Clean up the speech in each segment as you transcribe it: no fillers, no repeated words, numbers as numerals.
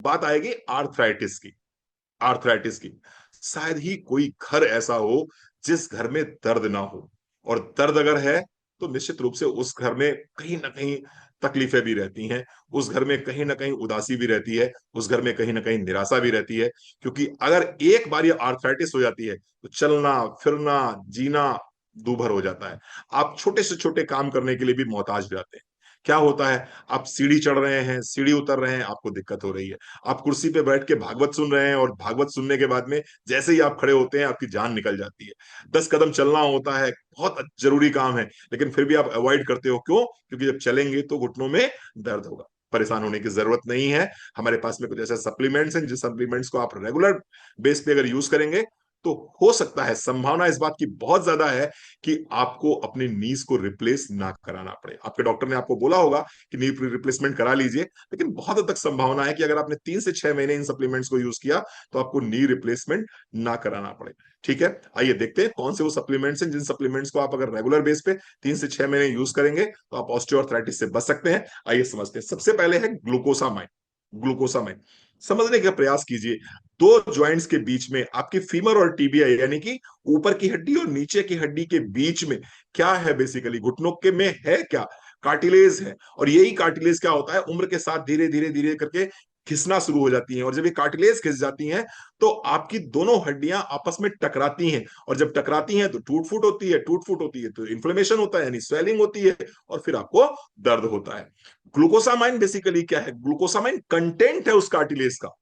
बात आएगी आर्थराइटिस की। आर्थराइटिस की शायद ही कोई घर ऐसा हो जिस घर में दर्द ना हो, और दर्द अगर है तो निश्चित रूप से उस घर में कहीं ना कहीं तकलीफें भी रहती हैं, उस घर में कहीं ना कहीं उदासी भी रहती है, उस घर में कहीं ना कहीं निराशा भी रहती है। क्योंकि अगर एक बार ये आर्थराइटिस हो जाती है तो चलना फिरना जीना दूभर हो जाता है। आप छोटे से छोटे काम करने के लिए भी मोहताज हो जाते हैं। क्या होता है, आप सीढ़ी चढ़ रहे हैं, सीढ़ी उतर रहे हैं, आपको दिक्कत हो रही है। आप कुर्सी पे बैठ के भागवत सुन रहे हैं और भागवत सुनने के बाद में जैसे ही आप खड़े होते हैं आपकी जान निकल जाती है। 10 कदम चलना होता है, बहुत जरूरी काम है, लेकिन फिर भी आप अवॉइड करते हो। क्यों? क्योंकि जब चलेंगे तो घुटनों में दर्द होगा। परेशान होने की जरूरत नहीं है। हमारे पास में कुछ ऐसे सप्लीमेंट्स हैं जिस सप्लीमेंट्स को आप रेगुलर बेस पे अगर यूज करेंगे तो हो सकता है, संभावना इस बात की बहुत ज्यादा है कि आपको अपनी नीज को रिप्लेस ना कराना पड़े। आपके डॉक्टर ने आपको बोला होगा कि नी रिप्लेसमेंट करा लीजिए, लेकिन बहुत हद तक संभावना है कि अगर आपने 3 से 6 महीने इन सप्लीमेंट्स को यूज किया तो आपको नी रिप्लेसमेंट ना कराना पड़े। ठीक है, आइए देखते हैं कौन से वो सप्लीमेंट्स हैं जिन सप्लीमेंट्स को आप अगर रेगुलर बेस पे 3 से 6 महीने यूज करेंगे तो आप ऑस्टियोआर्थराइटिस से बच सकते हैं। आइए समझते हैं। सबसे पहले है ग्लूकोसामाइन। ग्लूकोसामाइन समझने का प्रयास कीजिए। दो ज्वाइंट्स के बीच में आपकी फीमर और टीबिया यानी कि ऊपर की हड्डी और नीचे की हड्डी के बीच में क्या है, बेसिकली घुटनों के में है क्या, कार्टिलेज है। और यही कार्टिलेज क्या होता है, उम्र के साथ धीरे धीरे धीरे करके घिसना शुरू हो जाती हैं, और जब ये कार्टिलेज घिस जाती हैं तो आपकी दोनों हड्डियां आपस में टकराती हैं, और जब टकराती हैं तो टूट फूट होती है, टूट फूट होती है तो इन्फ्लेमेशन होता है यानी स्वेलिंग होती है, और फिर आपको दर्द होता है। ग्लूकोसामाइन बेसिकली क्या है, ग्लूकोसामाइन कंटेंट है उस कार्टिलेज का।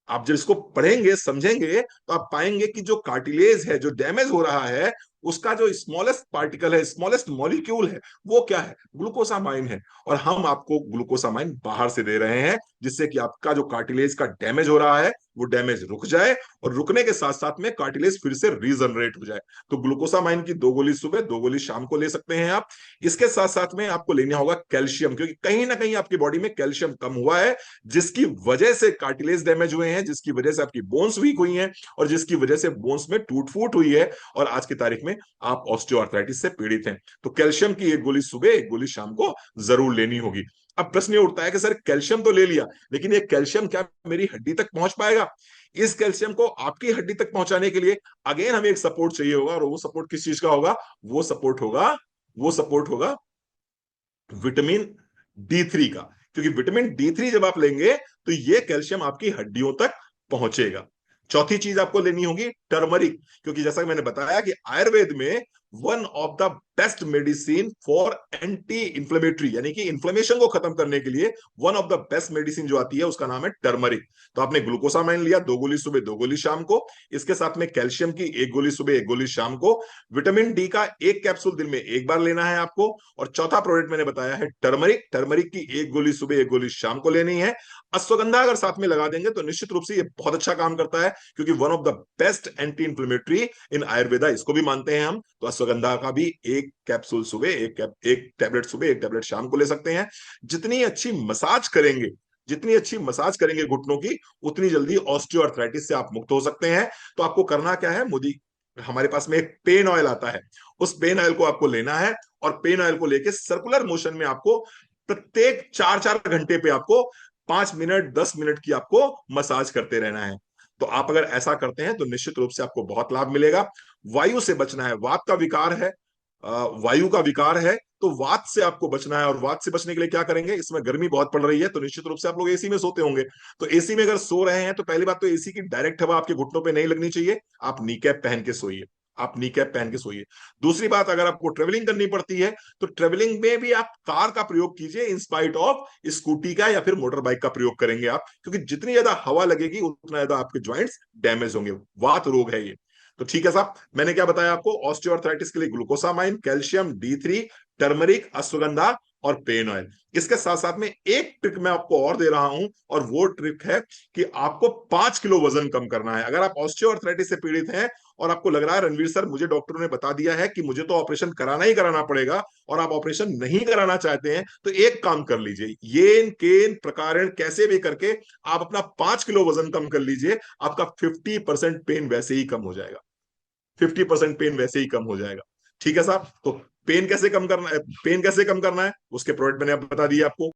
आप जब इसको पढ़ेंगे समझेंगे तो आप पाएंगे कि जो कार्टिलेज है, जो डैमेज हो रहा है, उसका जो स्मॉलेस्ट पार्टिकल है, स्मॉलेस्ट मॉलिक्यूल है, वो क्या है, ग्लूकोसामाइन है। और हम आपको ग्लूकोसामाइन बाहर से दे रहे हैं जिससे कि आपका जो कार्टिलेज का डैमेज हो रहा है वो डैमेज रुक जाए, और रुकने के साथ साथ में कार्टिलेज फिर से रीजनरेट हो जाए। तो ग्लूकोसामाइन की 2 गोली सुबह 2 गोली शाम को ले सकते हैं आप। इसके साथ साथ में आपको लेना होगा कैल्शियम, क्योंकि कहीं ना कहीं आपकी बॉडी में कैल्शियम कम हुआ है, जिसकी वजह से कार्टिलेज डैमेज हुए हैं, जिसकी वजह से आपकी बोन्स वीक हुई हैं, और जिसकी वजह से बोन्स में टूट फूट हुई है, और आज की तारीख में आप ऑस्टियोआर्थराइटिस से पीड़ित हैं। तो कैल्शियम की 1 गोली सुबह 1 गोली शाम को जरूर लेनी होगी। अब प्रश्न ये उठता है कि सर कैल्शियम तो ले लिया, लेकिन ये कैल्शियम क्या मेरी हड्डी तक पहुंच पाएगा? इस कैल्शियम को आपकी हड्डी तक पहुंचाने के लिए अगेन हमें एक सपोर्ट चाहिए होगा, और वो सपोर्ट किस चीज का होगा? वो सपोर्ट होगा विटामिन D3 का। क्योंकि विटामिन D3 जब आप लेंगे तो ये कैल्शियम आपकी हड्डियों तक पहुंचेगा। चौथी चीज आपको लेनी होगी टर्मरिक, क्योंकि जैसा कि मैंने बताया कि आयुर्वेद में one of the best medicine for anti inflammatory यानी कि इंफ्लेमेशन को खत्म करने के लिए one of the best medicine जो आती है उसका नाम है टर्मरिक। तो आपने ग्लूकोसामाइन लिया, 2 गोली सुबह 2 गोली शाम को, इसके साथ में कैल्शियम की 1 गोली सुबह 1 गोली शाम को, विटामिन डी का 1 कैप्सूल दिन में एक बार लेना है आपको, और चौथा प्रोडक्ट मैंने बताया है टर्मरिक। टर्मरिक की 1 गोली सुबह 1 गोली शाम को लेनी है। अश्वगंधा अगर साथ में लगा देंगे तो निश्चित रूप से ये बहुत अच्छा काम करता है, क्योंकि one of the best anti inflammatory in Ayurveda इसको भी मानते हैं हम। तो अश्वगंधा का भी 1 कैप्सूल सुबह, एक टैबलेट सुबह, 1 टैबलेट शाम को ले सकते हैं। जितनी अच्छी मसाज करेंगे, जितनी अच्छी मसाज करेंगे घुटनों की, उतनी जल्दी ऑस्टियोआर्थराइटिस से आप मुक्त हो सकते हैं। तो आपको करना क्या है, मोदी हमारे पास में एक पेन ऑयल आता है, उस पेन ऑयल को आपको लेना है, और पेन ऑयल को लेके सर्कुलर मोशन में आपको प्रत्येक 4-4 घंटे पे आपको 5 मिनट 10 मिनट की आपको मसाज करते रहना है। तो आप अगर ऐसा करते हैं तो निश्चित रूप से आपको बहुत लाभ मिलेगा। वायु से बचना है, वात का विकार है, वायु का विकार है, तो वात से आपको बचना है। और वात से बचने के लिए क्या करेंगे, इसमें गर्मी बहुत पड़ रही है तो निश्चित रूप से आप लोग एसी में सोते होंगे। तो एसी में अगर सो रहे हैं तो पहली बात तो एसी की डायरेक्ट हवा आपके घुटनों पे नहीं लगनी चाहिए, आप नी कैप पहन के सोइए। आप नी कैप पहन के सोइए। दूसरी बात, अगर आपको ट्रेवलिंग करनी पड़ती है तो ट्रेवलिंग में भी आप कार का प्रयोग कीजिए इन स्पाइट ऑफ स्कूटी का या फिर मोटर बाइक का प्रयोग करेंगे आप, क्योंकि जितनी ज्यादा हवा लगेगी उतना ज्यादा आपके ज्वाइंट्स डैमेज होंगे। वात रोग है ये। तो ठीक है साहब, मैंने क्या बताया आपको, ऑस्टियोआर्थराइटिस के लिए glucosamine, calcium D3, turmeric, ashwagandha और पेन ऑयल। इसके साथ साथ में एक ट्रिक मैं आपको और दे रहा हूं, और वो ट्रिक है कि आपको 5 किलो वजन कम करना है। अगर आप ऑस्टियोआर्थराइटिस से पीड़ित हैं और आपको लग रहा है रणवीर सर मुझे डॉक्टरों ने बता दिया है कि मुझे तो ऑपरेशन कराना ही कराना पड़ेगा, और आप ऑपरेशन नहीं कराना चाहते हैं, तो एक काम कर लीजिए, येन केन प्रकारण कैसे भी करके आप अपना 5 किलो वजन कम कर लीजिए। आपका 50% पेन वैसे ही कम हो जाएगा। 50% पेन वैसे ही कम हो जाएगा। ठीक है साहब, तो पेन कैसे कम करना है, पेन कैसे कम करना है उसके प्रोडक्ट मैंने अब बता दिए आपको।